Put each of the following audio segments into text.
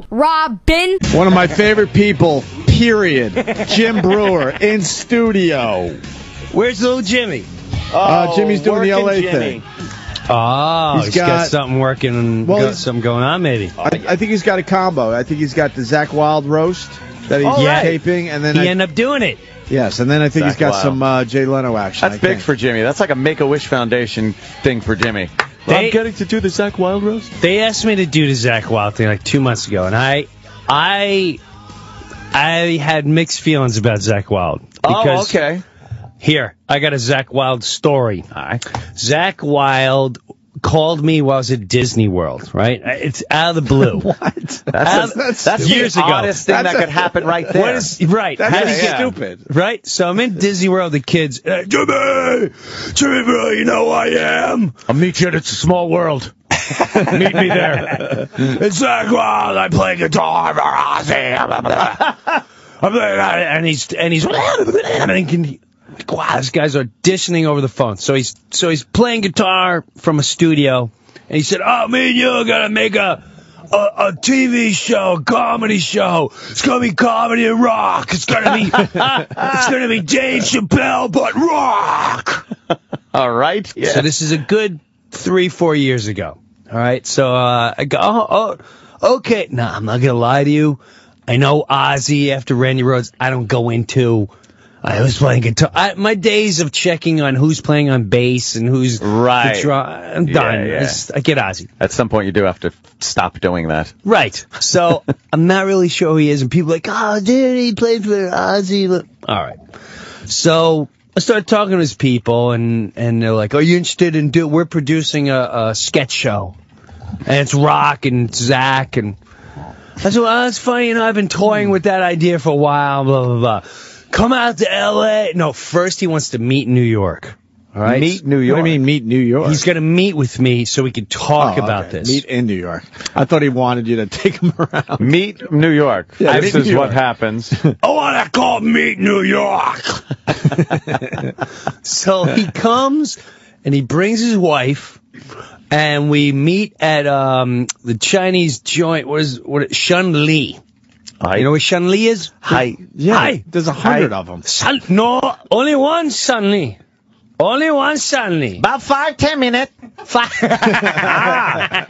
Robin. One of my favorite people, period. Jim Breuer in studio. Where's little Jimmy? Jimmy's doing the LA thing. Oh, he's got something working, something going on, maybe. I think he's got a combo. I think he's got the Zakk Wylde roast that he's taping, and then he ended up doing it. Yes, and then I think he's got some Jay Leno action. That's big for Jimmy. That's like a Make-A-Wish Foundation thing for Jimmy. I'm getting to do the Zakk Wylde roast. They asked me to do the Zakk Wylde thing like 2 months ago, and I had mixed feelings about Zakk Wylde. Oh, okay. Here, I got a Zakk Wylde story. All right. Zakk Wylde called me while I was at Disney World, right? It's out of the blue. What? That's years the ago. oddest thing that could happen right there. What is, right. That's stupid. Right? So I'm in Disney World, the kids, Jimmy, bro, you know who I am? I'll meet you at It's a Small World. Meet me there. It's Zakk Wylde. I play guitar for Ozzy. And he's thinking, wow, this guy's auditioning over the phone. So he's playing guitar from a studio, and he said, "Oh, me and you are gonna make a TV show, a comedy show. It's gonna be comedy and rock. It's gonna be Dave Chappelle, but rock." All right. Yeah. So this is a good 3-4 years ago. All right. So I go, okay. Nah, I'm not gonna lie to you. I know Ozzy after Randy Rhoads. I don't go into. I was playing guitar. My days of checking on who's playing on bass and who's right. I'm done. Yeah. I get Ozzy. At some point, you do have to stop doing that. Right. So I'm not really sure who he is, and people are like, "Oh, dude, he played for Ozzy." All right. So I started talking to his people, and they're like, "Are you interested in we're producing a sketch show, and it's rock and it's Zach." And I said, "Well, that's funny. You know, I've been toying with that idea for a while. Blah blah blah. Come out to L.A. No, first he wants to meet in New York. All right? Meet New York? What do you mean meet New York? He's going to meet with me so we can talk about this. Meet in New York. I thought he wanted you to take him around. Meet New York. Yeah, this is what happens. I want to call Meet New York. So he comes and he brings his wife, and we meet at the Chinese joint. What is Shun Li? You know where Shun Li is? Hi. Yeah, Hi. There's 100 of them. No, only one Shun Li. Only one Shun Li. About 5-10 minutes.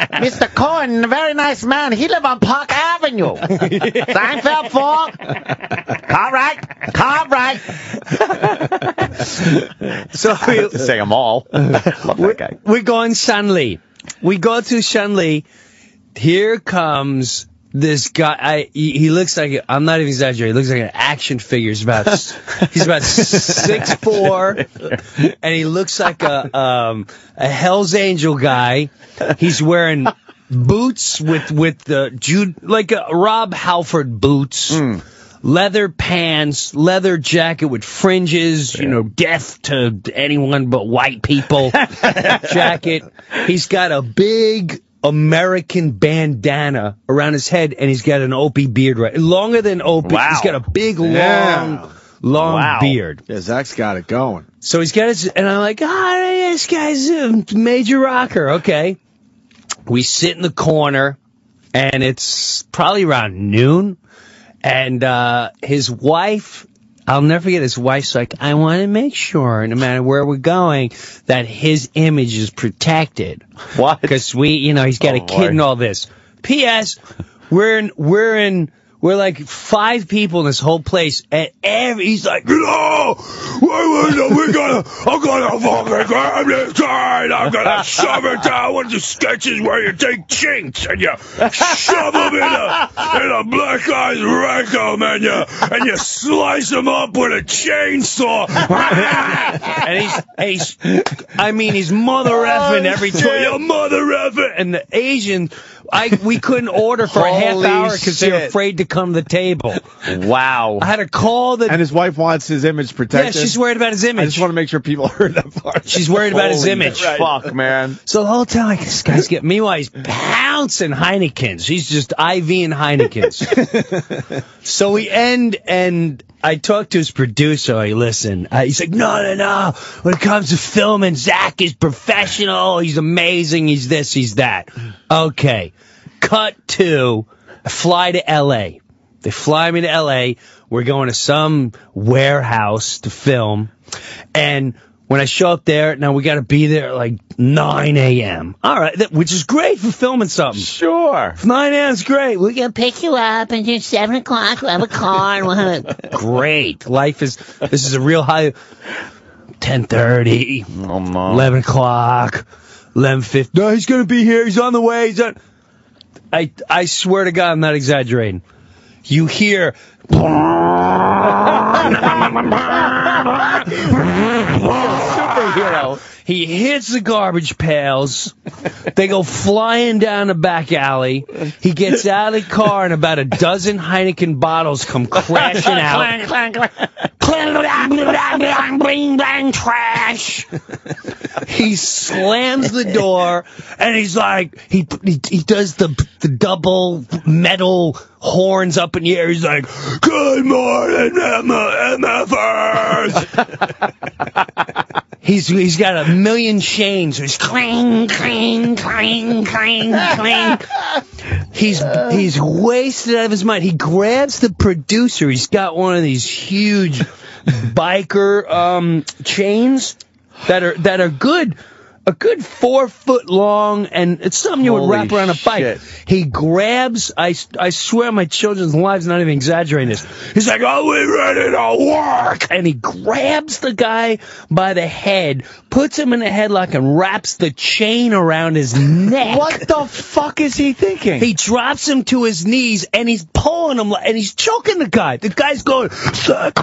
Mr. Cohen, a very nice man. He live on Park Avenue. Seinfeld 4. Car right. So I have to say them all. Love that guy. We're going Shun Li. We go to Shun Li. Here comes this guy. He looks like, I'm not even exaggerating, he looks like an action figure. He's about 6'4", and he looks like a Hell's Angel guy. He's wearing boots with the like a Rob Halford boots. Leather pants, leather jacket with fringes, death to anyone but white people jacket. He's got a big American bandana around his head, and he's got an Opie beard, right? Longer than Opie. Wow. He's got a big, long beard. Yeah, Zach's got it going. So he's got his, and I'm like, this guy's a major rocker. Okay. We sit in the corner, and it's probably around noon, and his wife, I'll never forget, his wife's like, I want to make sure, no matter where we're going, that his image is protected. What? Because he's got a kid and all this. P.S. We're like 5 people in this whole place, and he's like, I'm gonna fucking grab this guy, and I'm gonna shove it down one of the sketches where you take chinks and you shove them in a black guy's rectum, and you slice them up with a chainsaw. And he's mother effing every time. You're mother effing, and the Asian. We couldn't order for a half hour because they were afraid to come to the table. Wow. I had to call And his wife wants his image protected. Yeah, she's worried about his image. I just want to make sure people heard that part. She's worried about his image. Right. Fuck, man. So the whole time, like, this guy's getting... Meanwhile, he's pouncing Heinekens. He's just IV-ing Heinekens. So we end, and I talked to his producer. Like, listen. He's like, no. When it comes to filming, Zach is professional. He's amazing. He's this, he's that. Okay. Cut to I fly to L.A. They fly me to L.A. We're going to some warehouse to film. And when I show up there, now we got to be there at like 9 a.m. All right, which is great for filming something. Sure. 9 a.m. is great. We're going to Pick you up, and it's 7 o'clock. We'll have a car, and we'll have a... Great. This is a real high. 10:30, Oh, no. 11 o'clock, 11:50. No, he's going to be here. He's on the way. I swear to God, I'm not exaggerating. You hear... Superhero. He hits the garbage pails. They go flying down the back alley. He gets out of the car, and about a dozen Heineken bottles come crashing out. Bling, bang, trash. He slams the door, and he's like, he does the double metal horns up in the air. He's like, "Good morning, MFers." He's got a million chains. He's clang, clang, clang, clang, clang. He's wasted out of his mind. He grabs the producer. He's got one of these huge biker chains that are good. A good 4 foot long, and it's something you would wrap around a bike. He grabs, I swear my children's lives, not even exaggerating this. He's like, "Are we ready to work?" And he grabs the guy by the head, puts him in a headlock, and wraps the chain around his neck. What the fuck is he thinking? He drops him to his knees, and he's pulling him, and he's choking the guy. The guy's going, "Zach,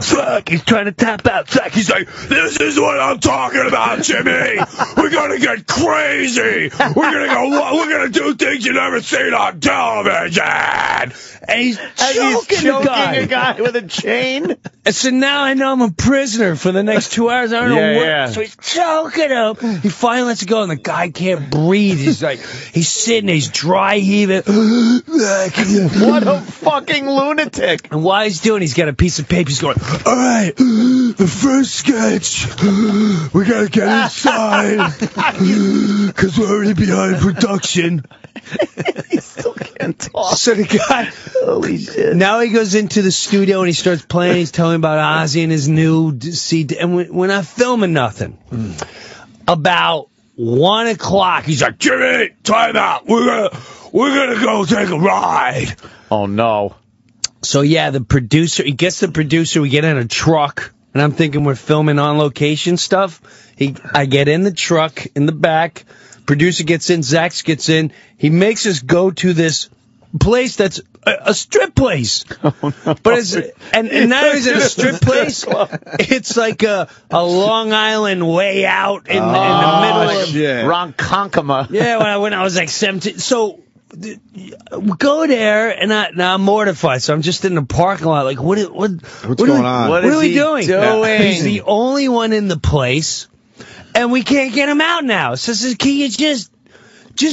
Zach." He's trying to tap out. Zach, he's like, "This is what I'm talking about, Jimmy. We're gonna get crazy. We're gonna do things you've never seen on television." And he's choking a guy with a chain. And so now I know I'm a prisoner for the next 2 hours. I don't know what. Yeah. So he's choking him. He finally lets it go, and the guy can't breathe. He's like, he's sitting, he's dry heaving. What a fucking lunatic. And while he's doing, he's got a piece of paper. He's going, "All right, the first sketch, we gotta get inside because we're already behind production." He still can't talk. So the guy, holy shit. Now he goes into the studio and he starts playing. He's telling about Ozzy and his new CD, and we're not filming nothing. About 1 o'clock, he's like, "Jimmy, time out. We're gonna go take a ride." Oh no. So yeah, the producer, he gets the producer, we get in a truck, and I'm thinking we're filming on location stuff. I get in the truck in the back, producer gets in, Zach gets in, he makes us go to this place that's a strip place. Oh, no. But and now he's at a strip place. It's like a Long Island way out in the middle of Ronkonkoma. Yeah, when I was like 17. So we go there, and now I'm mortified. So I'm just in the parking lot, like, what's going on? What are we doing? He's the only one in the place, and we can't get him out now. So says, "Can you just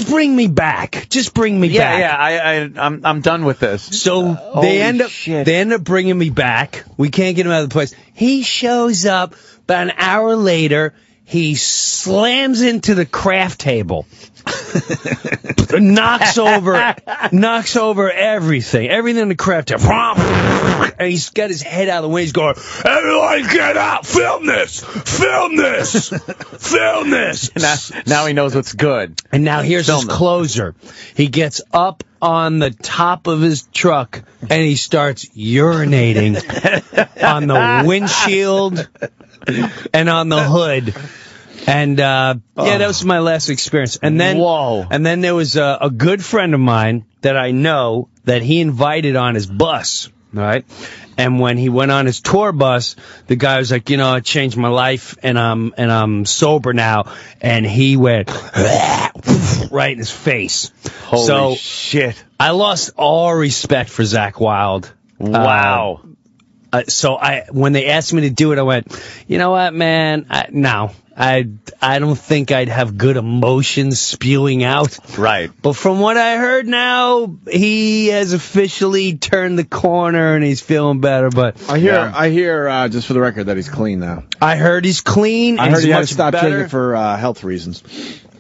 bring me back? Just bring me back." Yeah, I'm done with this. So they end up bringing me back. We can't get him out of the place. He shows up about an hour later. He slams into the craft table. knocks over everything in the craft table. And he's got his head out of the way. He's going, "Everyone get out! Film this! Film this! Film this!" Now he knows what's good. And now here's his closer. He gets up on the top of his truck and he starts urinating on the windshield and on the hood. And that was my last experience. And then, and then there was a good friend of mine that I know that he invited on his bus, right? And when he went on his tour bus, the guy was like, "I changed my life, and I'm sober now." And he went right in his face. Holy shit! I lost all respect for Zakk Wylde. Wow. So when they asked me to do it, I went, "You know what, man? No. I don't think I'd have good emotions spewing out." Right. But from what I heard now, he has officially turned the corner and he's feeling better. But I hear, just for the record, that he's clean now. I heard he's clean. I and heard he's he had to much stop better. taking it for health reasons.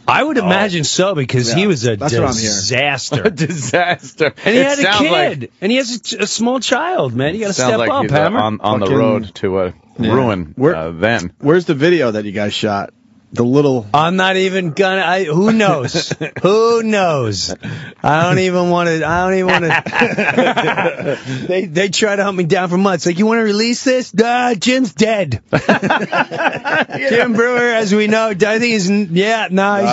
I would imagine so, because he was a that's what I'm hearing. disaster. A disaster. And he had a sounds kid. And he has a small child, man. You got to Sounds step like up, he's Hammer. on the Fucking- road to a ruin then. Where's the video that you guys shot? The little... I'm not even gonna. Who knows? Who knows? I don't even want to. They try to hunt me down for months. Like, you want to release this? Jim's dead. Jim Breuer, as we know, I think he's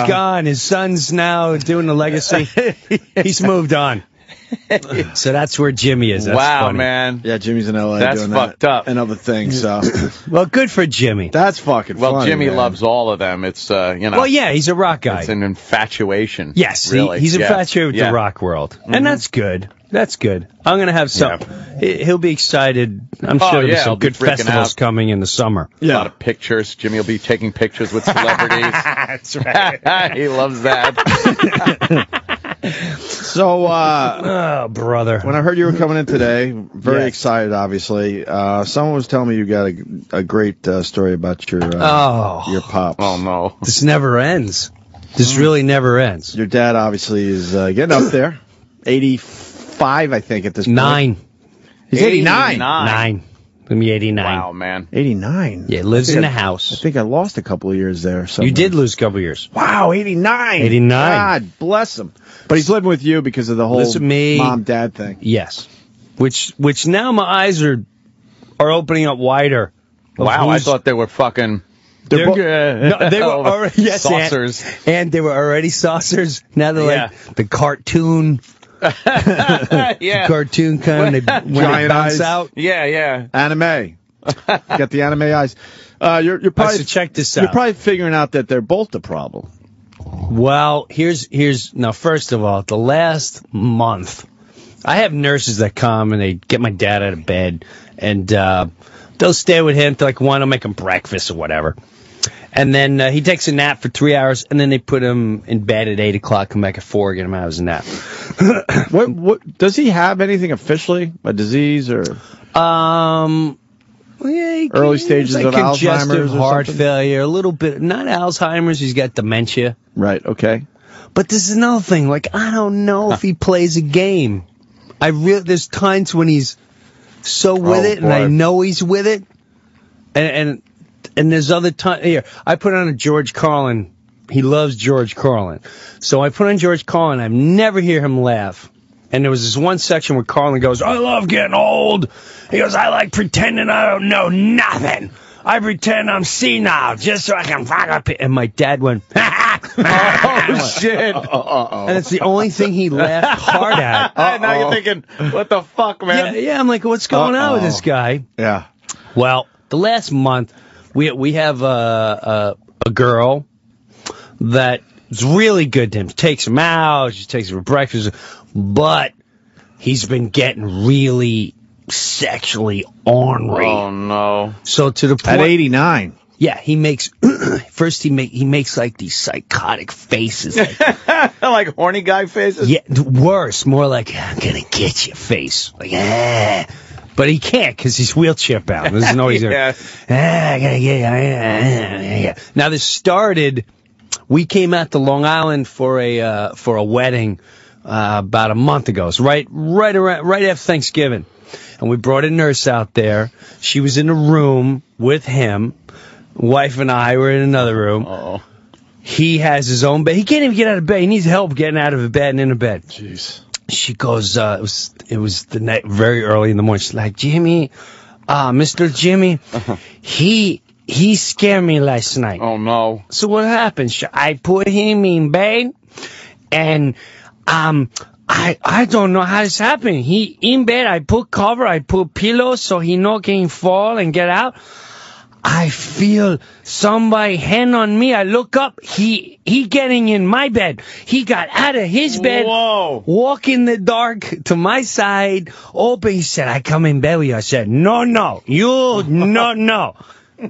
gone. His son's now doing the legacy. He's moved on. So that's where Jimmy is. That's wow, funny. man. Yeah, Jimmy's in L.A. That's doing fucked that up. and other things. So Well, good for Jimmy. that's fucking Well, funny, Jimmy man. loves all of them. It's, Well, yeah, he's a rock guy. it's an infatuation. Yes, really. he's Yeah. infatuated with the rock world. And that's good. That's good. I'm going to have some. He'll be excited. I'm sure there'll be I'll some be good freaking festivals out. coming in the summer. A lot of pictures. Jimmy will be taking pictures with celebrities. That's right. He loves that. So Oh, brother. when I heard you were coming in today, very excited, obviously. Someone was telling me you got a great story about your pops. Oh, no. This never ends. This really never ends. Your dad obviously is getting up there. 85, I think, at this point. 9. He's 89. 9. Gonna be 89. Wow, man. 89. Yeah, lives in the I house. think I lost a couple of years there. You did lose a couple years. Wow, 89. 89. God bless him. But he's living with you because of the whole Lives with me. mom-dad thing. Yes. Which now my eyes are opening up wider. of Wow, I who's- thought they were fucking... No, they were already saucers. and they were already saucers. Now they're like the cartoon. Yeah. Cartoon kind of when they Giant bounce eyes. out. Yeah. Anime. Got the anime eyes. You're probably So check this You're out. probably figuring out that they're both the problem. Well, here's now. First of all, the last month, I have nurses that come and they get my dad out of bed, and they'll stay with him till like 1. I'll make him breakfast or whatever, and then he takes a nap for 3 hours, and then they put him in bed at 8 o'clock, come back at 4, get him out of his nap. What does he have anything officially? A disease or? Yeah, Early stages like of congestive Alzheimer's or heart something? failure, a little bit, not Alzheimer's. He's got dementia. Right. Okay. But this is another thing. Like, I don't know if he plays a game. There's times when he's so with it, and I know he's with it. And there's other times. Here, I put on a George Carlin. He loves George Carlin. So I put on George Carlin. I never hear him laugh. And there was this one section where Carlin goes, I love getting old. He goes, I like pretending I don't know nothing. I pretend I'm senile just so I can fuck up. And my dad went, Oh, shit. and it's the only thing he laughed hard at. Now you're thinking, what the fuck, man? Yeah, I'm like, what's going on with this guy? Yeah. Well, the last month, we have a girl that is really good to him. Takes him out, she takes him for breakfast, but he's been getting really sexually ornery. Oh, no. So to the point, At 89. yeah, he makes first he makes like these psychotic faces. Like, Like horny guy faces? yeah, worse, more like I'm gonna get you face. Like, but he can't because he's wheelchair bound. There's no reason. Yeah. I gotta get you. Now this started. We came out to Long Island for a wedding about a month ago. So right after Thanksgiving, and we brought a nurse out there. She was in a room with him. Wife and I were in another room. Uh-oh. He has his own bed. He can't even get out of bed. He needs help getting out of the bed and in the bed. Jeez. She goes, it was the night, very early in the morning. She's like, Jimmy, Mr. Jimmy, he scared me last night. Oh, no. So what happened? I put him in bed, and I don't know how this happened. He in bed, I put cover, I put pillows so he not can fall and get out. I feel somebody hand on me. I look up. He getting in my bed. He got out of his bed. Whoa. Walk in the dark to my side. Open. He said, I come in bed with you. I said, no.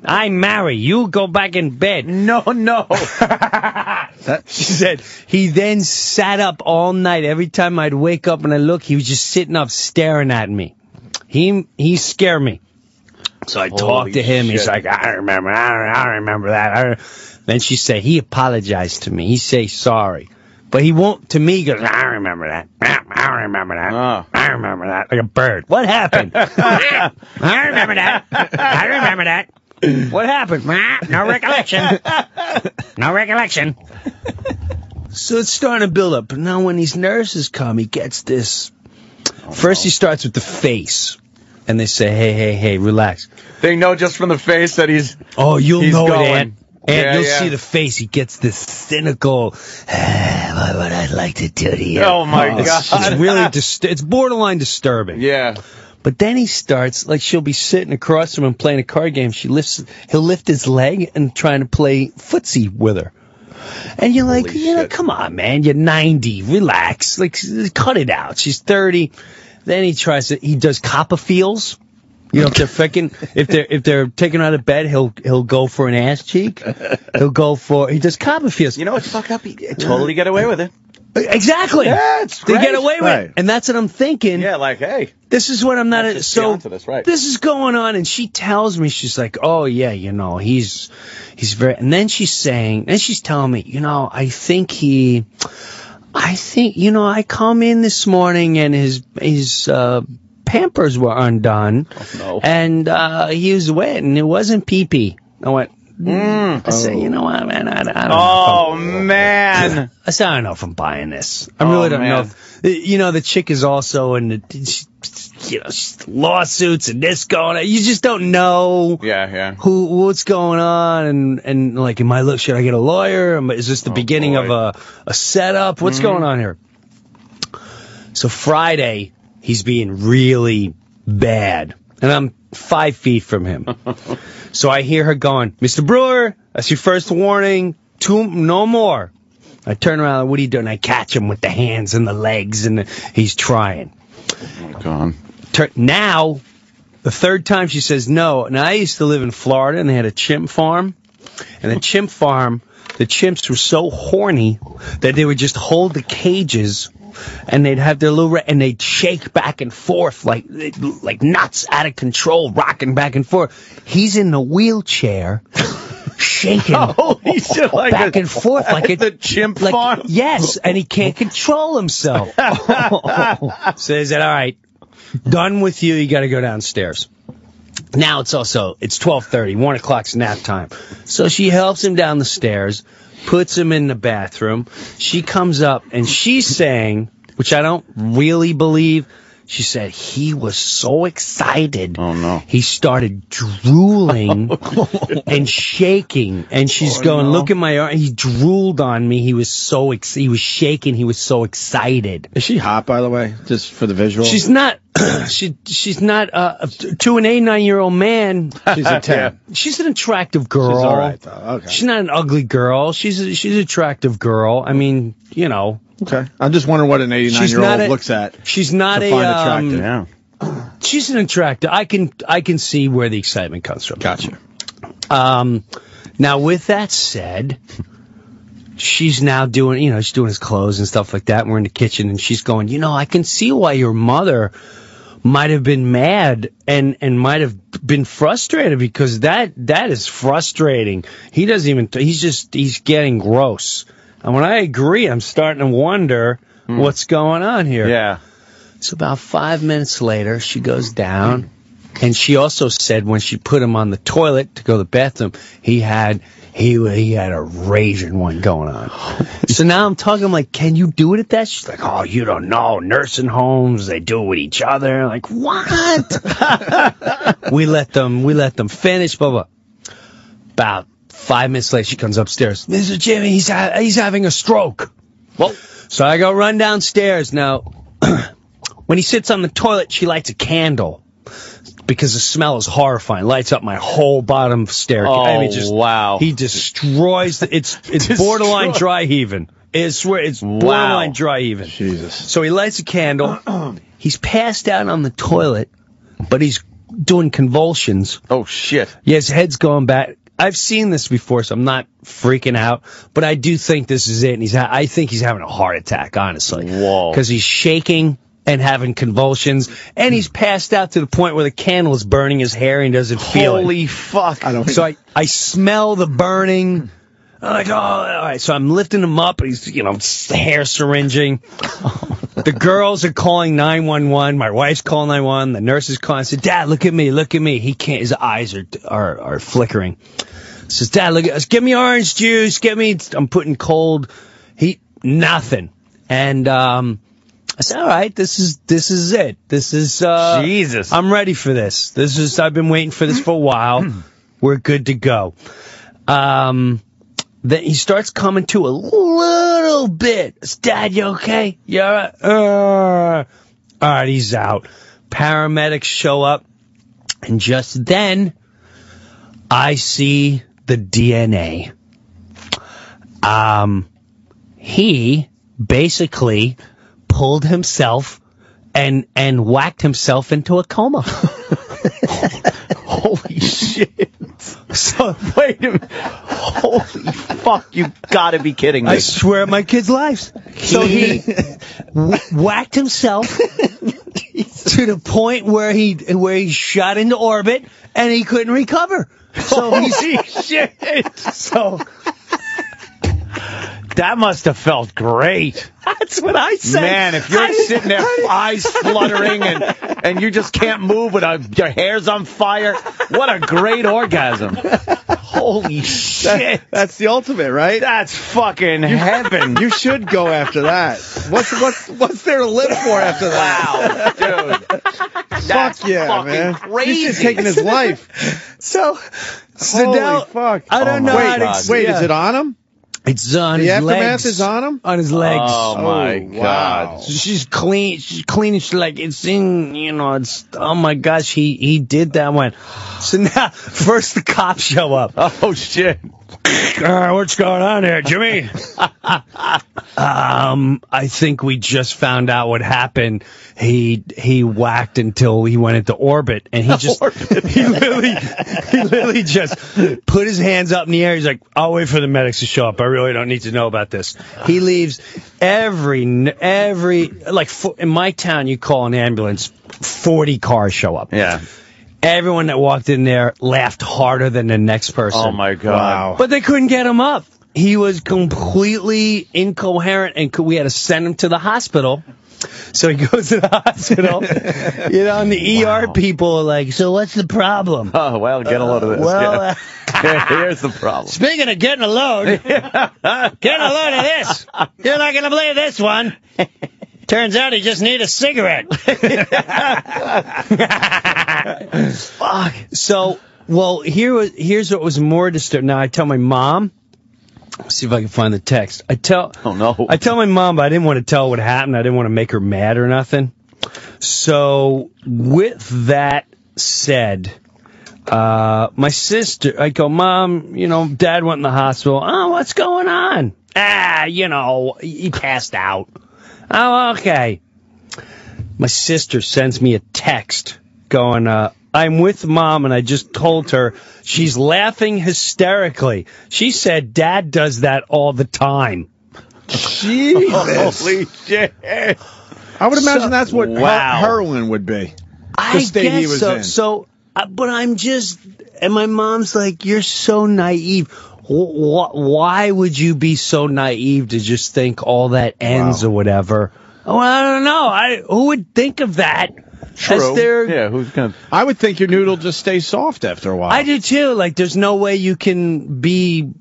I'm married. You go back in bed. No. She said he then sat up all night. Every time I'd wake up and I look, he was just sitting up staring at me. He scared me. So I talked to him. He's like, I don't remember. I don't remember that. Then she said, he apologized to me. He say sorry. But he won't, to me, he goes, I don't remember that. I don't remember that. I don't remember that. Like a bird. What happened? I don't remember that. I don't remember that. What happened? No recollection. No recollection. So it's starting to build up. But now when these nurses come, he gets this. First he starts with the face. And they say, hey, relax. They know just from the face that he's you'll know going. it, Aunt. And you'll see the face. He gets this cynical, what would I like to do to you? Oh, my God. It's really, it's borderline disturbing. Yeah. But then he starts, like she'll be sitting across from him playing a card game. He'll lift his leg and trying to play footsie with her. And you're like, come on, man. You're 90. Relax. Like, cut it out. She's 30. Then he does Copperfields. You know, if they're taking her out of bed, he'll go for an ass cheek. He does Copperfields. You know what's fucked up? He totally get away with it. Exactly. Yeah, it's great. They get away with it. And that's what I'm thinking. Yeah, like, hey. This is what I'm not, so this, right. This is going on. And she tells me, she's like, oh yeah, he's very, and then she's telling me, I come in this morning and his Pampers were undone. Oh, no. And he was wet and it wasn't pee-pee. I went, I said, you know what, man, I don't know. Oh, man. I said, I don't know if I'm buying this. I really don't know. The chick is also in lawsuits and this going on. You just don't know what's going on. And like, should I get a lawyer? Is this the beginning of a setup? What's going on here? So Friday, he's being really bad. And I'm 5 feet from him. So I hear her going, Mr. Breuer, that's your first warning. No more. I turn around, what are you doing? I catch him with the hands and the legs, and he's trying. Oh, my God. Now, the third time she says no. Now, I used to live in Florida, and they had a chimp farm. And the chimp farm, the chimps were so horny that they would just hold the cages, and they'd have their and they'd shake back and forth like nuts, out of control, rocking back and forth. He's in the wheelchair, shaking back and forth like the chimp farm. Yes, and he can't control himself. So he said, all right, done with you. You got to go downstairs. Now it's 12:30, 1 o'clock's nap time. So she helps him down the stairs, puts him in the bathroom. She comes up and she's saying, which I don't really believe, she said he was so excited. Oh, no. He started drooling and shaking. And she's going, look at my arm. He drooled on me. He was shaking. He was so excited. Is she hot, by the way, just for the visual? She's not. She's not to an 89-year-old man. She's a 10. She's an attractive girl. She's all right, though. Okay. She's not an ugly girl. She's an attractive girl. I mean, Okay. I'm just wondering what an 89-year-old looks at. She's not attractive. Yeah. She's an attractive. I can see where the excitement comes from. Gotcha. Now, with that said, she's now doing, she's doing his clothes and stuff like that. And we're in the kitchen, and she's going, I can see why your mother might have been mad and might have been frustrated, because that is frustrating. He's getting gross. And when I agree, I'm starting to wonder what's going on here. Yeah. So about 5 minutes later, she goes down, and she also said when she put him on the toilet to go to the bathroom, he had a raging one going on. So now I'm talking, I'm like, can you do it at that? She's like, oh, you don't know. Nursing homes, they do it with each other. I'm like, what? we let them finish, blah, blah. About 5 minutes later, she comes upstairs. Mr. Jimmy, he's having a stroke. Well, so I go run downstairs. Now, when he sits on the toilet, she lights a candle, because the smell is horrifying. Lights up my whole bottom staircase. Oh, wow. He destroys it's borderline dry heaving. I swear, it's borderline dry heaving. Jesus. So he lights a candle. He's passed out on the toilet, but he's doing convulsions. Oh, shit. Yeah, his head's going back. I've seen this before, so I'm not freaking out. But I do think this is it. And I think he's having a heart attack, honestly. Whoa. Because he's shaking. and having convulsions, and he's passed out to the point where the candle is burning his hair and he doesn't feel it. Holy fuck. So I smell the burning. I'm like, oh, all right. So I'm lifting him up. He's, hair syringing. The girls are calling 911. My wife's calling 911. The nurse is calling. I said, Dad, look at me. Look at me. He can't. His eyes are flickering. I says, Dad, look at us. Give me orange juice. I'm putting cold heat. Nothing. And I said, all right, this is it. This is Jesus. I'm ready for this. I've been waiting for this for a while. We're good to go. Then he starts coming to a little bit. Dad, you okay? Yeah. All right, he's out. Paramedics show up, and just then I see the DNA. He basically pulled himself and whacked himself into a coma. Holy shit. So, wait a minute. Holy fuck, you gotta be kidding me. I swear on my kids' lives. So he whacked himself to the point where he shot into orbit and he couldn't recover. So holy shit. So that must have felt great. That's what I said. Man, if you're sitting there, eyes fluttering, and you just can't move, your hair's on fire, what a great orgasm. Holy shit. That's the ultimate, right? That's fucking heaven. You should go after that. What's there to live for after that? Wow, dude. That's fuck yeah, fucking man. crazy. He's just taking his life. So Holy now, fuck. I don't know how to Wait, is it on him? It's on his legs. The aftermath is on him? On his legs. Oh, my God. Wow. So she's clean. She's clean. She's like, it's in, it's, oh my gosh, he did that one. So now, first the cops show up. Oh, shit. What's going on here, Jimmy? I think we just found out what happened. He whacked until he went into orbit, and he just he literally just put his hands up in the air. He's like, I'll wait for the medics to show up. I really don't need to know about this. He leaves every in my town, you call an ambulance, 40 cars show up. Yeah. Everyone that walked in there laughed harder than the next person. Oh, my God. Wow. But they couldn't get him up. He was completely incoherent, and we had to send him to the hospital. So he goes to the hospital, and the ER people are like, so what's the problem? Oh, well, get a load of this. Well, here's the problem. Speaking of getting a load, getting a load of this. You're not going to believe this one. Turns out he just needs a cigarette. Fuck. So, well, here's what was more disturbing. Now, I tell my mom. Let's see if I can find the text. I tell my mom, but I didn't want to tell her what happened. I didn't want to make her mad or nothing. So, with that said, my sister, I go, Mom, Dad went in the hospital. Oh, what's going on? He passed out. Oh, okay. My sister sends me a text going, I'm with Mom, and I just told her. She's laughing hysterically. She said Dad does that all the time. Jesus. Holy shit. I would imagine that's what heroin would be. I state guess he was in. So, but I'm just, and my mom's like, you're so naive. Why would you be so naive to just think all that ends or whatever? Well, I don't know. Who would think of that? True. Yeah, who's going to... I would think your noodle just stays soft after a while. I do too. Like, there's no way you can be,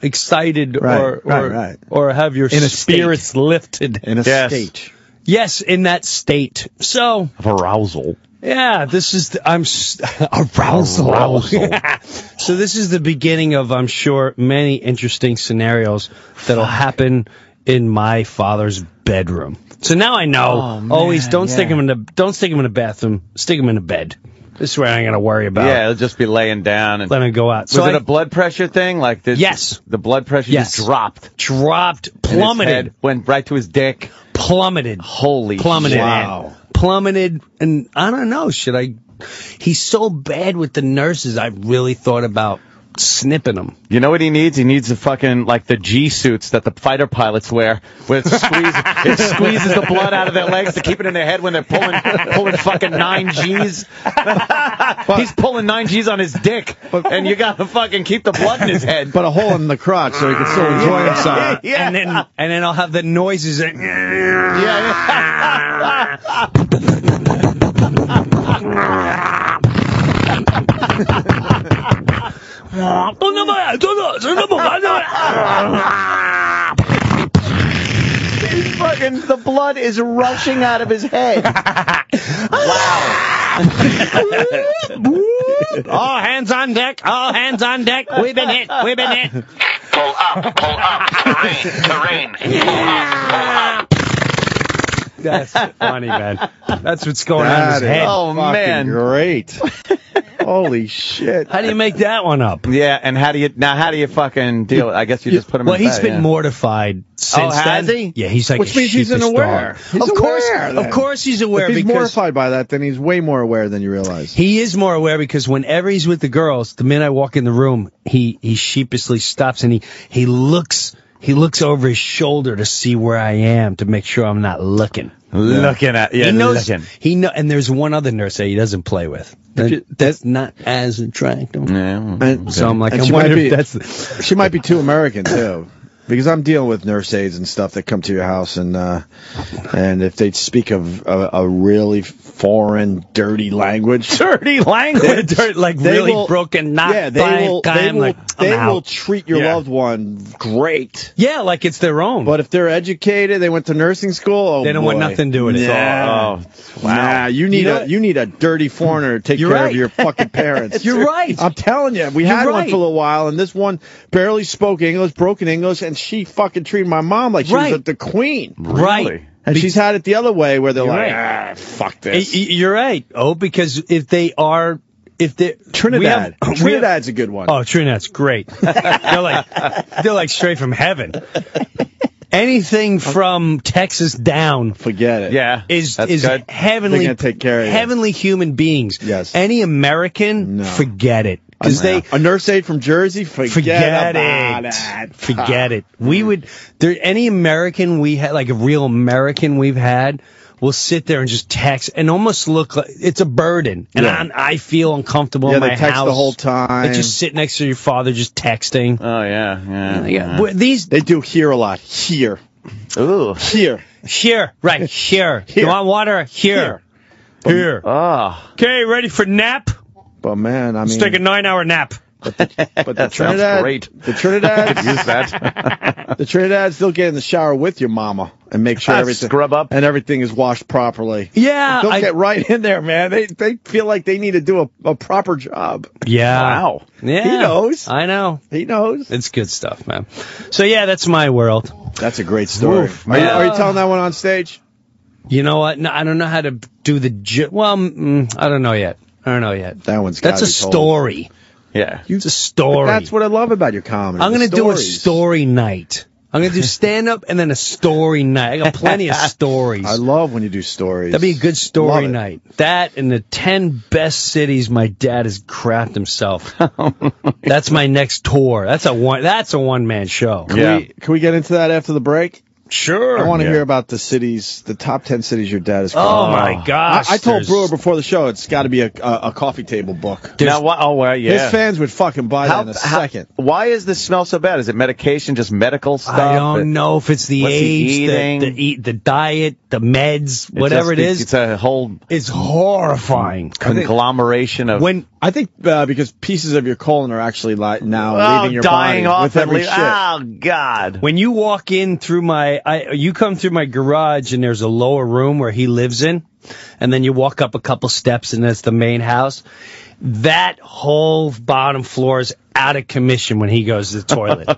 excited or have your spirits lifted. In a state. Yes, in that state. So... of arousal. Yeah, this is arousal. So this is the beginning of, I'm sure, many interesting scenarios that'll happen in my father's bedroom. So now I know. Always don't stick him in the bathroom. Stick him in the bed. This is where I ain't gonna worry about. Yeah, he'll just be laying down and let him go out. Was it a blood pressure thing? Like this? Yes. The blood pressure just dropped, plummeted, head went right to his dick, plummeted. Holy plummeted. Shit. Wow. Plummeted, and I don't know. He's so bad with the nurses. I really thought about snipping them. You know what he needs? He needs the fucking, like, the G-suits that the fighter pilots wear, where it squeezes the blood out of their legs to keep it in their head when they're pulling fucking 9 Gs. He's pulling 9 Gs on his dick, and you gotta fucking keep the blood in his head. But a hole in the crotch so he can still enjoy himself. Yeah. And then I'll have the noises. The blood is rushing out of his head. Wow. All hands on deck. All hands on deck. We've been hit. We've been hit. Pull up. Terrain. Pull up. That's funny, man. That's what's going on in his head. Oh, man. Great. Holy shit. How do you make that one up? Yeah, and how do you fucking deal with it? I guess you just put him in Well, he's been mortified since has then. he? Yeah, he's like Which means he's unaware. Of course he's aware. If he's because mortified by that, then he's way more aware than you realize. he is more aware because whenever he's with the girls, the minute I walk in the room, he sheepishly stops and he looks over his shoulder to see where I am to make sure I'm not looking. Looking at you. He knows. And there's one other nurse that he doesn't play with. That's not as attractive. Yeah. So I'm like, She might be too American too, because I'm dealing with nurse aides and stuff that come to your house, and if they speak of a really foreign, dirty language, really broken, not they will treat your loved one great. Yeah, like it's their own. But if they're educated, they went to nursing school. They don't want nothing to do with it. Wow. Nah, you need a dirty foreigner to take care of your fucking parents. You're right. I'm telling you, we had one for a little while, and this one barely spoke English, broken English, and she fucking treated my mom like she was the queen. Right. And she's had it the other way where they're fuck this. You're right. Oh, because if they're Trinidad's a good one. Oh, Trinidad's great. they're like straight from heaven. Anything from Texas down, forget it. Yeah, is good. Heavenly. They're gonna take care of you. Heavenly human beings. Yes. Any American, forget it. Because a nurse aide from Jersey, forget about it. Forget it. Any American we had, like a real American we've had, will sit there and just text and almost look like it's a burden. And I feel uncomfortable in my house. They text the whole time. They just sit next to your father just texting. Oh, yeah. They do here a lot. Here. Ooh. Here. Right. Here. You want water? Here. Oh. Okay, ready for nap? But man, I mean, let's take a 9-hour nap. But the Trinidad, great. The Trinidad, use that. The Trinidad still get in the shower with your mama and make sure everything scrub up and everything is washed properly. Yeah, they'll get right in there, man. They feel like they need to do a proper job. Yeah, wow. Yeah, he knows. I know. He knows. It's good stuff, man. So yeah, that's my world. That's a great story. Oof, are you telling that one on stage? You know what? No, I don't know how to do the. Well, I don't know yet. That one's that's a story. Yeah, it's a story. But that's what I love about your comedy. I'm going to do a story night. I'm going to do stand-up and then a story night. I got plenty of stories. I love when you do stories. That'd be a good story night. That and the 10 best cities my dad has crapped himself. That's my next tour. That's a one-man show. Can we get into that after the break? Sure. I want to hear about the top 10 cities your dad has crapped. Oh, my gosh. I told Breuer before the show it's got to be a coffee table book. Now, well, yeah. His fans would fucking buy that in a second. Why does this smell so bad? Is it medication, just medical stuff? I don't know if it's the age, the diet, the meds, whatever it is. It's a whole... It's horrifying. Conglomeration of... I think because pieces of your colon are actually now leaving your dying body off with every shit. Oh, God. When you walk in through you come through my garage and there's a lower room where he lives in, and then you walk up a couple steps and that's the main house. That whole bottom floor is out of commission when he goes to the toilet.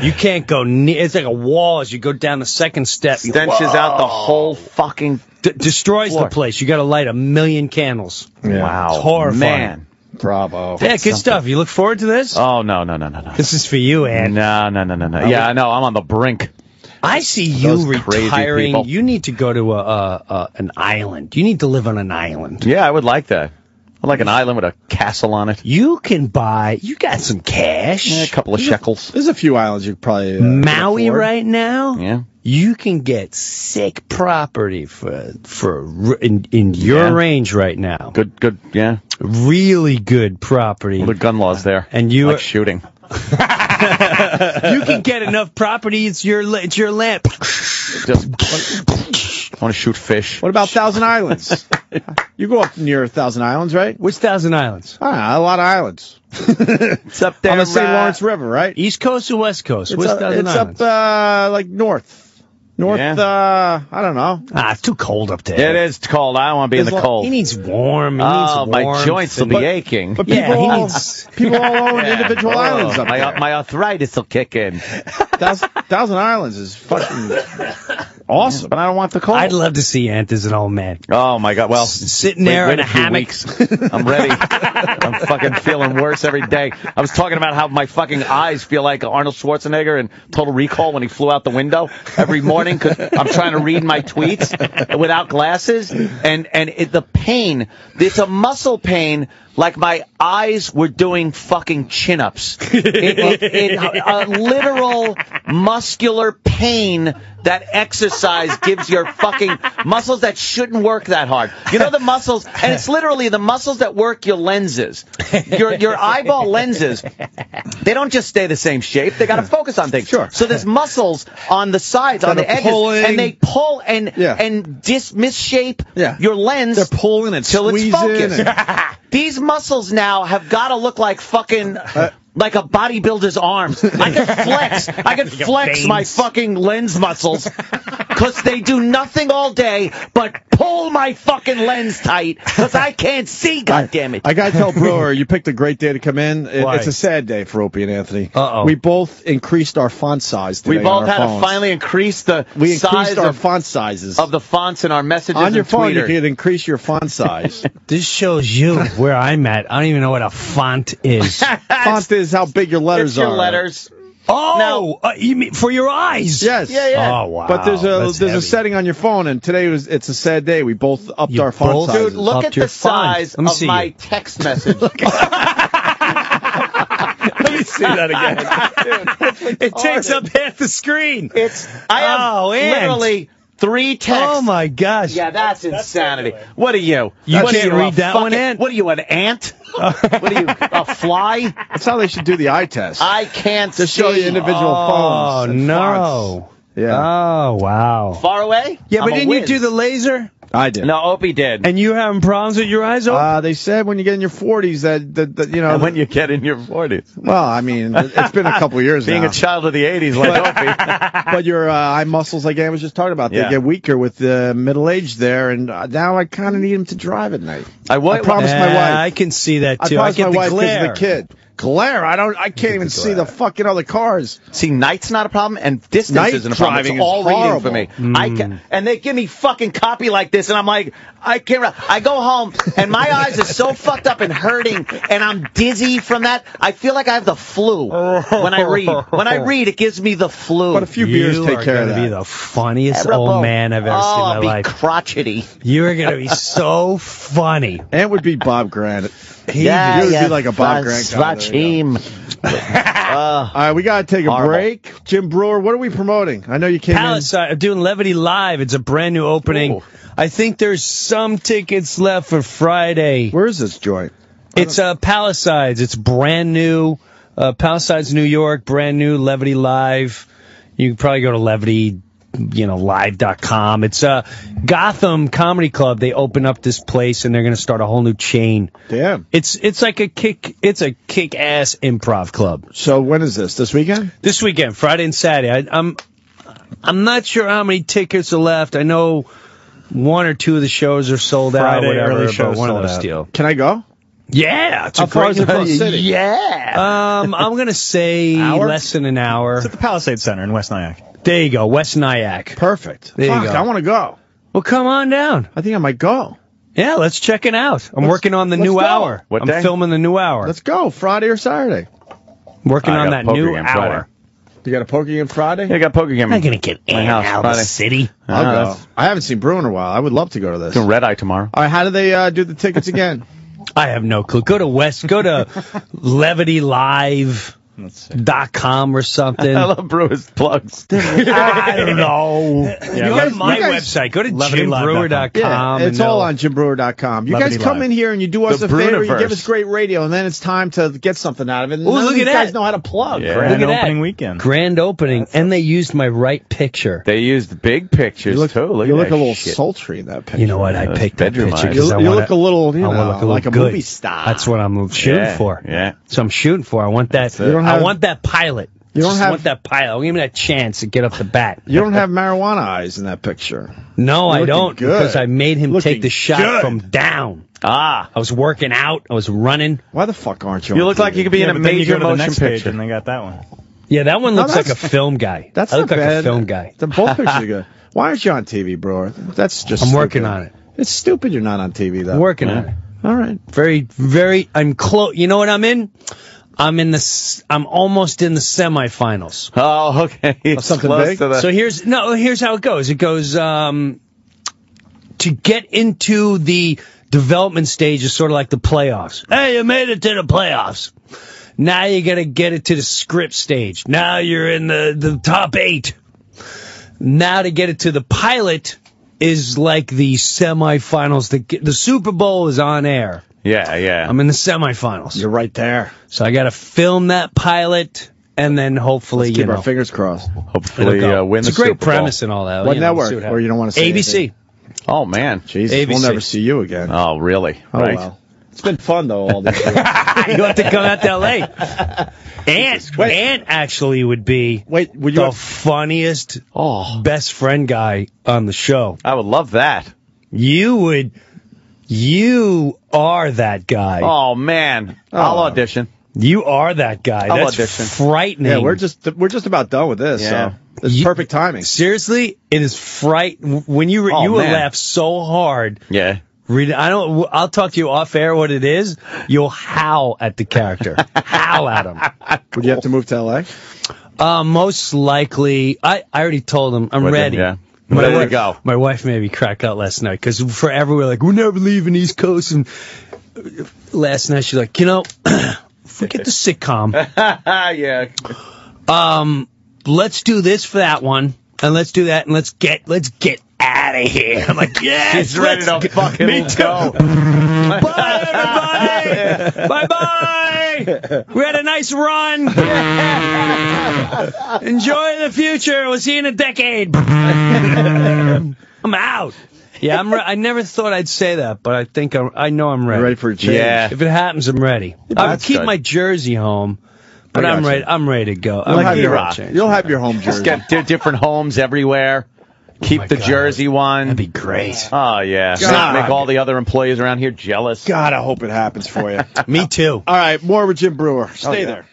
You can't go near. It's like a wall as you go down the second step. Stenches out the whole fucking destroys floor. the place. You got to light 1,000,000 candles. Yeah. Wow, it's horrifying. Man. Bravo. Yeah, good stuff. You look forward to this? Oh, no. This is for you, Ann. No. Yeah, I know. I'm on the brink. I see you retiring. You need to go to an island. You need to live on an island. Yeah, I would like that. I like an island with a castle on it. You got some cash. Yeah, a couple of shekels. There's a few islands you probably Maui can afford. right now. Yeah. You can get sick property in your range right now. Good, yeah. Really good property. Well, the gun laws there. And you like shooting. You can get enough property. It's your land. Just I want to shoot fish. What about Thousand Islands? You go up near Thousand Islands, right? Which Thousand Islands? A lot of islands. It's up there on the St. Lawrence River, right? East Coast or West Coast? It's up like north. I don't know. It's too cold up there. It is cold. I don't want to be in the cold. He needs warm. My joints will be aching. But people all own individual islands up there. My arthritis will kick in. Thousand Islands is fucking awesome. But I don't want the cold. I'd love to see Ant as an old man. Oh, my God. Well, sitting there in a hammock. I'm ready. I'm fucking feeling worse every day. I was talking about how my fucking eyes feel like Arnold Schwarzenegger in Total Recall when he flew out the window every morning because I'm trying to read my tweets without glasses. And the pain, it's a muscle pain like my eyes were doing fucking chin-ups. A literal muscular pain that exercise gives your fucking muscles that shouldn't work that hard. You know the muscles, and it's literally the muscles that work your lenses. Your eyeball lenses, they don't just stay the same shape. They got to focus on things. Sure. So there's muscles on the sides, on the edges, and they pull and misshape your lens. They're pulling and till it's squeezing. focused. These muscles now have got to look like fucking like a bodybuilder's arms. I could flex my fucking lens muscles because they do nothing all day but pull my fucking lens tight because I can't see, goddammit. I gotta tell Breuer, you picked a great day to come in. It's a sad day for Opie and Anthony. We both increased our font size today. We both had phones. to finally increase the size our font sizes of the fonts in our messages on your phone. Twitter. You can increase your font size. This shows you where I'm at. I don't even know what a font is. Font is how big your letters your are. letters. Oh, you mean for your eyes? Yes. Yeah. Oh, wow. But there's That's a heavy. setting on your phone, and today it's a sad day. We both upped our font sizes. Dude, look at the size of my text message. Let me see that again. Dude, it takes up half the screen. I have literally 3 texts. Oh, my gosh. Yeah, that's insanity. What are you? You What are can't read that one, Ant? What are you, an ant? What are you, a fly? That's how they should do the eye test. I can't to show you individual phones. Oh, and no. fonts. Yeah. Oh, wow. Far away? Yeah, but I'm a didn't you whiz. do the laser? I did. No, Opie did. And you having problems with your eyes open? They said when you get in your 40s that you know. And when you get in your 40s. Well, I mean, it's been a couple of years Being now. a child of the 80s like Opie. But your eye muscles, like I was just talking about, they get weaker with the middle age there, and now I kind of need him to drive at night. I promised my wife. I can see that too. I promised get my the wife because glare. of the kid. Glare. I can't even see the fucking other cars. See, night's not a problem, and distance Night isn't a problem. driving It's all is reading horrible. for me. And they give me fucking copy like this, and I'm like, I can't. I go home, and my eyes are so fucked up and hurting, and I'm dizzy from that. I feel like I have the flu when I read. When I read, it gives me the flu. But a few beers take care of that. You're going to be the funniest old man I've ever seen in my I'll be life. crotchety. You're going to be so funny. And would be Bob Grant. He would be like a Bob Grant guy. Watch him. All right, we got to take a break. Jim Breuer, what are we promoting? I know you came Palisade, I'm doing Levity Live. It's a brand new opening. Ooh. I think there's some tickets left for Friday. Where is this joint? It's Palisades. It's brand new. Palisades, New York, brand new Levity Live. You can probably go to live.com. It's Gotham Comedy Club. They open up this place and they're going to start a whole new chain. Damn. It's like a kick-ass improv club. So when is this? This weekend? This weekend, Friday and Saturday. I'm not sure how many tickets are left. I know one or two of the shows are sold out. Whatever, early shows but one of sold those out. deal. Can I go? Yeah, it's How a far great is it from the city? Yeah. I'm gonna say Hour? less than an hour. It's at the Palisade Center in West Nyack. There you go, West Nyack. Perfect. There you Fuck, go. I want to go. Well, come on down. I think I might go. Yeah, let's check it out. I'm working on the let's new go. hour. What I'm day? filming the new hour. Let's go. Friday or Saturday. Working I on got that poker new game Friday. hour. You got a poker game Friday? Yeah, I got poker game. I'm not gonna get in My and house out of the Friday. city. I'll go. I haven't seen Breuer in a while. I would love to go to this. Doing Red Eye tomorrow. All right, how do they do the tickets again? I have no clue. Go to levitylive.com or something. I love Breuer's plugs. I don't know. Yeah, Go to my website. Go to jimbrewer.com. Yeah, it's all on jimbrewer.com. You guys come in here and you do us a favor. You give us great radio, and then it's time to get something out of it. And Ooh, look at you that. guys know how to plug. Yeah. Look at that. Opening weekend. Grand opening. And they used my right picture. They used big pictures, too. You look at a little shit. sultry in that picture. You know what? I picked that bedroom picture eyes. because You look a little, you know, like a good. movie star. That's what I'm shooting Yeah, for. yeah. So I'm shooting for. I want that. You don't I have- want that pilot. You don't Just have- want that pilot. Give me that chance to get up the bat. You don't have marijuana eyes in that picture. No, You're I looking don't, good. because I made him Looking take the shot good. from down. Ah. I was working out. I was running. Why the fuck aren't you? You on look like TV? you could be in a but then you major go to the motion next page picture. and they got that one. Yeah, that one No, looks like a that's- film guy. That's I not look like bad. a film guy. The both pictures are good. Why aren't you on TV, Brewer? That's just. I'm working stupid. on it. It's stupid you're not on TV though. I'm working on it. All right. I'm close. You know what I'm in? I'm almost in the semifinals. Oh, okay. It's something close big? to the- So here's how it goes. It goes to get into the development stage is sort of like the playoffs. Hey, you made it to the playoffs. Now you got to get it to the script stage. Now you're in the top 8. Now to get it to the pilot is like the semifinals. The Super Bowl is on air. Yeah, yeah. I'm in the semifinals. You're right there. So I got to film that pilot, and then hopefully, Let's keep our fingers crossed. Hopefully win it's the a great Super Bowl. premise and all that. What You know, we'll network? see what Or you don't want to say ABC. anything? Oh, man. Jesus, ABC. we'll never see you again. Oh, really? Oh, Right. well. It's been fun though all this year. You have to come out to L.A. Ant actually would be Would you the funniest best friend guy on the show. I would love that. You are that guy. Oh, man. I'll audition. You are that guy. I'll That's audition. frightening. Yeah, we're just about done with this. Yeah. So it's perfect timing. Seriously, it is when you Oh, will man. laugh so hard. Yeah. I'll talk to you off air what it is. You'll howl at the character. Howl at him. Would you have to move to LA? Most likely, I already told him I'm ready. Yeah. My Ready to wife, go. My wife made me crack out last night because forever we're like, we're never leaving East Coast. And last night she's like, forget the sitcom. Yeah. Let's do this for that one, and let's do that, and let's get out of here. I'm like, yes, He's ready to fucking me too. go. Bye, everybody. Bye-bye. We had a nice run. Enjoy the future. We'll see you in a decade. I'm out. Yeah, I never thought I'd say that, but I think I know I'm ready. You're ready for a change? Yeah. If it happens, I'm ready. I would that's keep good. my jersey home, but I got I'm you. ready. I'm ready to go. You'll have I'm you'll have your home Just jersey. get different homes everywhere. Keep my the God. Jersey one. That'd be great. Oh, yeah. God. Make all the other employees around here jealous. God, I hope it happens for you. Me too. All right, more with Jim Brewer. Stay there.